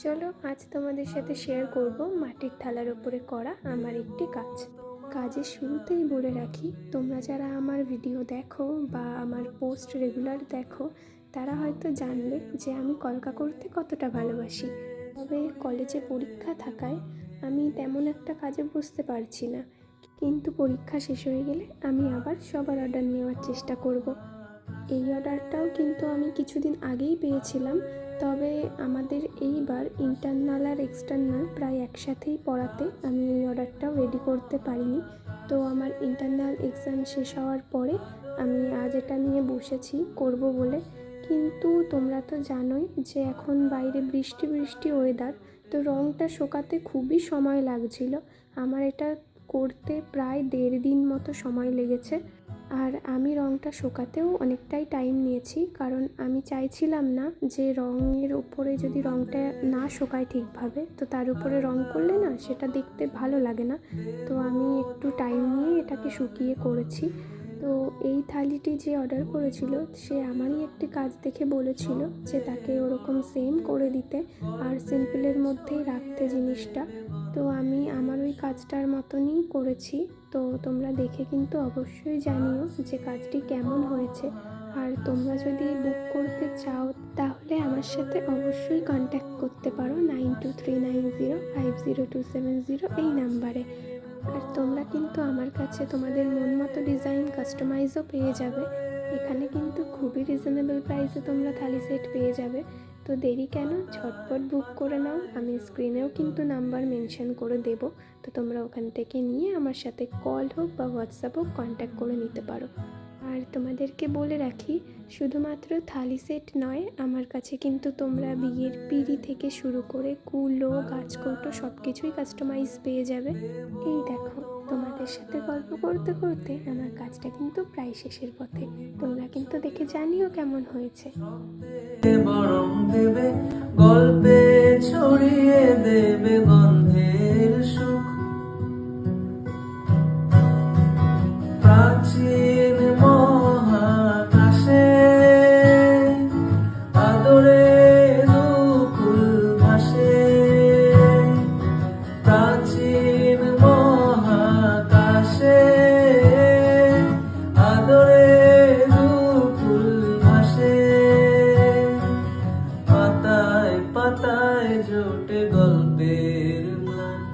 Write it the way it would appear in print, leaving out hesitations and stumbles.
চলো আজ তোমাদের সাথে শেয়ার করব মাটির থালার উপরে করা আমার একটি কাজ। কাজের শুরুতেই বলে রাখি, তোমরা যারা আমার ভিডিও দেখো বা আমার পোস্ট রেগুলার দেখো তারা হয়তো জানবে যে আমি কলকা করতে কতটা ভালোবাসি। তবে কলেজে পরীক্ষা থাকায় আমি তেমন একটা কাজে বসতে পারছি না, কিন্তু পরীক্ষা শেষ হয়ে গেলে আমি আবার সবার অর্ডার নেওয়ার চেষ্টা করব। এই অর্ডারটাও কিন্তু আমি কিছুদিন আগেই পেয়েছিলাম, তবে আমাদের এইবার ইন্টারনাল আর এক্সটার্নাল প্রায় একসাথেই পড়াতে আমি এই অর্ডারটাও রেডি করতে পারিনি। তো আমার ইন্টারনাল এক্সাম শেষ হওয়ার পরে আমি আজ এটা নিয়ে বসেছি করব বলে। কিন্তু তোমরা তো জানোই যে এখন বাইরে বৃষ্টি বৃষ্টি ওয়েদার, তো রঙটা শুকাতে খুবই সময় লাগছিল। আমার এটা করতে প্রায় 1.5 দিন মতো সময় লেগেছে। আর আমি রঙটা শোকাতেও অনেকটাই টাইম নিয়েছি, কারণ আমি চাইছিলাম না যে রঙের ওপরে যদি রঙটা না শোকায় ঠিকভাবে তো তার উপরে রঙ করলে না সেটা দেখতে ভালো লাগে না। তো আমি একটু টাইম নিয়ে এটাকে শুকিয়ে করেছি। তো এই থালিটি যে অর্ডার করেছিল সে আমারই একটি কাজ দেখে বলেছিল যে তাকে ওরকম সেম করে দিতে আর সিম্পলের মধ্যেই রাখতে জিনিসটা। তো আমি আমার ওই কাজটার মতনই করেছি। তো তোমরা দেখে কিন্তু অবশ্যই জানিও যে কাজটি কেমন হয়েছে। আর তোমরা যদি বুক করতে চাও তাহলে আমার সাথে অবশ্যই কন্ট্যাক্ট করতে পারো 9239050270 এই নাম্বারে। আর তোমরা কিন্তু আমার কাছে তোমাদের মন মতো ডিজাইন কাস্টমাইজও পেয়ে যাবে। এখানে কিন্তু খুবই রিজনেবল প্রাইসে তোমরা থালি সেট পেয়ে যাবে। তো দেরি কেন, ঝটপট বুক করে নাও। আমি স্ক্রিনেও কিন্তু নাম্বার মেনশন করে দেব, তো তোমরা ওখান থেকে নিয়ে আমার সাথে কল হোক বা হোয়াটসঅ্যাপ হোক কন্ট্যাক্ট করে নিতে পারো। আর তোমাদেরকে বলে রাখি, শুধুমাত্র থালি সেট নয়, আমার কাছে কিন্তু তোমরা বিয়ের পিঁড়ি থেকে শুরু করে কুলো গাছকৌটো সব কিছুই কাস্টমাইজ পেয়ে যাবে। এই দেখো, তোমাদের সাথে গল্প করতে করতে আমার কাজটা কিন্তু প্রায় শেষের পথে। তোমরা কিন্তু দেখে জানিও কেমন হয়েছে। গল্পে ছড়িয়ে দেবে গন্ধের সুর।